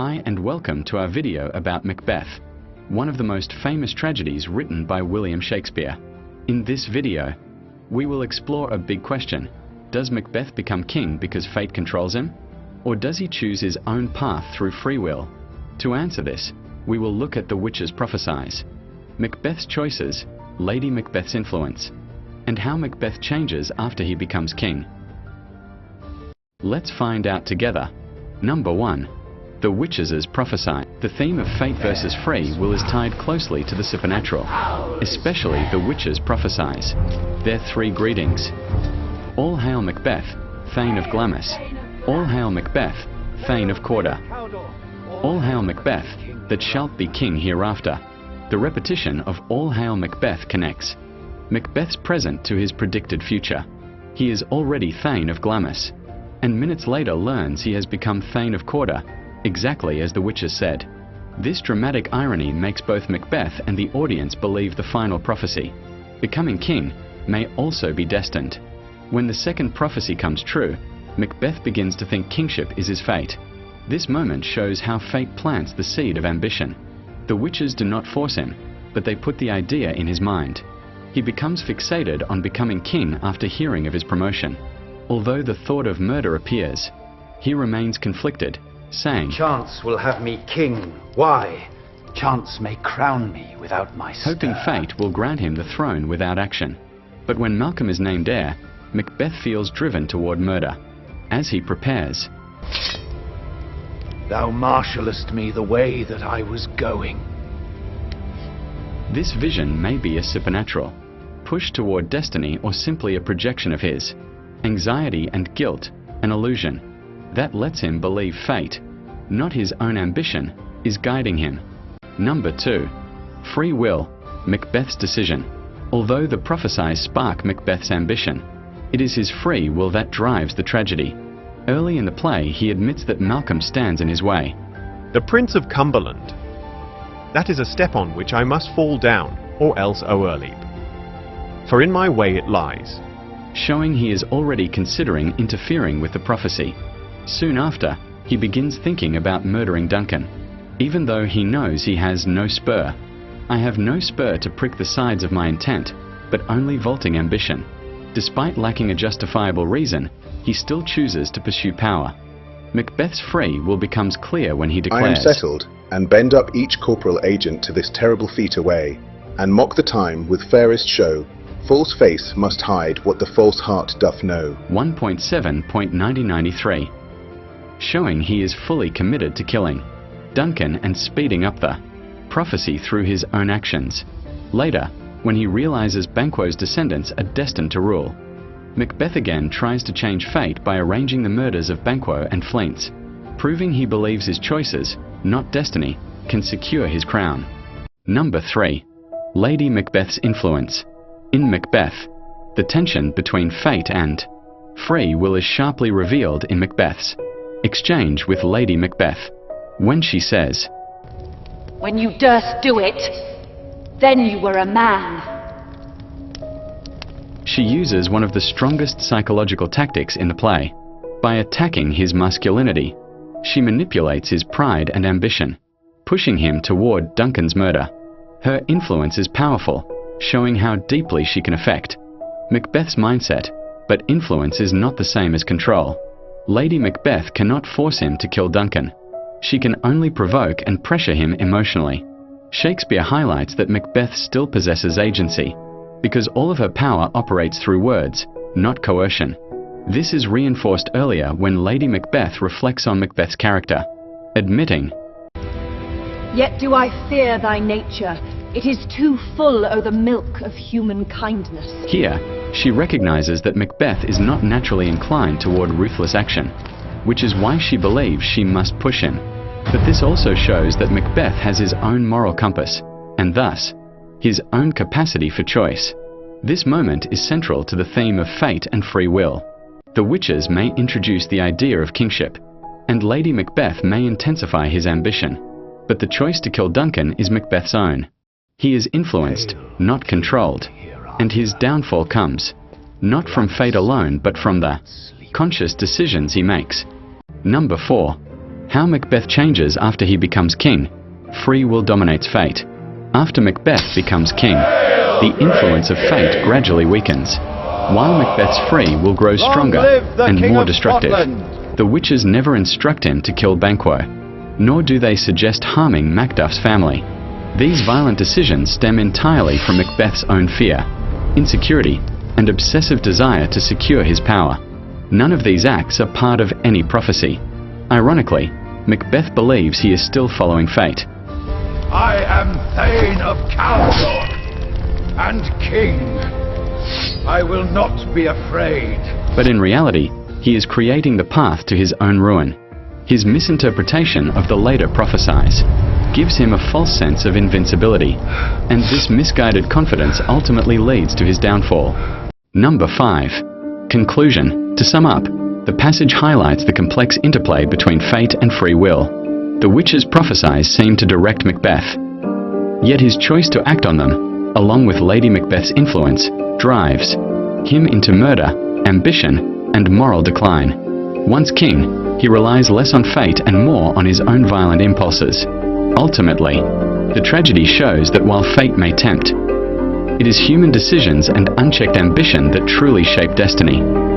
Hi and welcome to our video about Macbeth, one of the most famous tragedies written by William Shakespeare. In this video, we will explore a big question. Does Macbeth become king because fate controls him? Or does he choose his own path through free will? To answer this, we will look at the witches' prophecies, Macbeth's choices, Lady Macbeth's influence, and how Macbeth changes after he becomes king. Let's find out together. Number 1. The witches' prophesy. The theme of fate versus free will is tied closely to the supernatural, especially the witches' prophecies. Their three greetings. All hail Macbeth, Thane of Glamis. All hail Macbeth, Thane of Cawdor. All hail Macbeth, that shalt be king hereafter. The repetition of All hail Macbeth connects Macbeth's present to his predicted future. He is already Thane of Glamis, and minutes later learns he has become Thane of Cawdor, exactly as the witches said. This dramatic irony makes both Macbeth and the audience believe the final prophecy. Becoming king may also be destined. When the second prophecy comes true, Macbeth begins to think kingship is his fate. This moment shows how fate plants the seed of ambition. The witches do not force him, but they put the idea in his mind. He becomes fixated on becoming king after hearing of his promotion. Although the thought of murder appears, he remains conflicted, saying, "Chance will have me king. Why? Chance may crown me without my stir." Hoping fate will grant him the throne without action. But when Malcolm is named heir, Macbeth feels driven toward murder. As he prepares, "Thou marshallest me the way that I was going." This vision may be a supernatural push toward destiny or simply a projection of his anxiety and guilt, an illusion that lets him believe fate, not his own ambition, is guiding him. Number 2. Free will, Macbeth's decision. Although the prophecies spark Macbeth's ambition, it is his free will that drives the tragedy. Early in the play, he admits that Malcolm stands in his way. "The Prince of Cumberland. That is a step on which I must fall down, or else o'erleap. For in my way it lies." Showing he is already considering interfering with the prophecy. Soon after, he begins thinking about murdering Duncan, even though he knows he has no spur. "I have no spur to prick the sides of my intent, but only vaulting ambition." Despite lacking a justifiable reason, he still chooses to pursue power. Macbeth's free will becomes clear when he declares, "I am settled, and bend up each corporal agent to this terrible feat away, and mock the time with fairest show. False face must hide what the false heart doth know." 1.7.1993. Showing he is fully committed to killing Duncan and speeding up the prophecy through his own actions. Later, when he realizes Banquo's descendants are destined to rule, Macbeth again tries to change fate by arranging the murders of Banquo and Fleance, proving he believes his choices, not destiny, can secure his crown. Number 3. Lady Macbeth's influence. In Macbeth, the tension between fate and free will is sharply revealed in Macbeth's exchange with Lady Macbeth, when she says, "When you durst do it, then you were a man." She uses one of the strongest psychological tactics in the play. By attacking his masculinity, she manipulates his pride and ambition, pushing him toward Duncan's murder. Her influence is powerful, showing how deeply she can affect Macbeth's mindset, but influence is not the same as control. Lady Macbeth cannot force him to kill Duncan. She can only provoke and pressure him emotionally. Shakespeare highlights that Macbeth still possesses agency, because all of her power operates through words, not coercion. This is reinforced earlier when Lady Macbeth reflects on Macbeth's character, admitting, "Yet do I fear thy nature. It is too full o' the milk of human kindness." Here, she recognizes that Macbeth is not naturally inclined toward ruthless action, which is why she believes she must push him. But this also shows that Macbeth has his own moral compass, and thus, his own capacity for choice. This moment is central to the theme of fate and free will. The witches may introduce the idea of kingship, and Lady Macbeth may intensify his ambition. But the choice to kill Duncan is Macbeth's own. He is influenced, not controlled, and his downfall comes, not from fate alone but from the conscious decisions he makes. Number 4. How Macbeth changes after he becomes king. Free will dominates fate. After Macbeth becomes king, the influence of fate gradually weakens. While Macbeth's free will grow stronger and more destructive. The witches never instruct him to kill Banquo, nor do they suggest harming Macduff's family. These violent decisions stem entirely from Macbeth's own fear, insecurity, and obsessive desire to secure his power. None of these acts are part of any prophecy. Ironically, Macbeth believes he is still following fate. I am Thane of Cawdor and king. I will not be afraid. But in reality, he is creating the path to his own ruin. His misinterpretation of the later prophecies gives him a false sense of invincibility, and this misguided confidence ultimately leads to his downfall. Number 5. Conclusion. To sum up, the passage highlights the complex interplay between fate and free will. The witches' prophecies seem to direct Macbeth, yet his choice to act on them, along with Lady Macbeth's influence, drives him into murder, ambition, and moral decline. Once king, he relies less on fate and more on his own violent impulses. Ultimately, the tragedy shows that while fate may tempt, it is human decisions and unchecked ambition that truly shape destiny.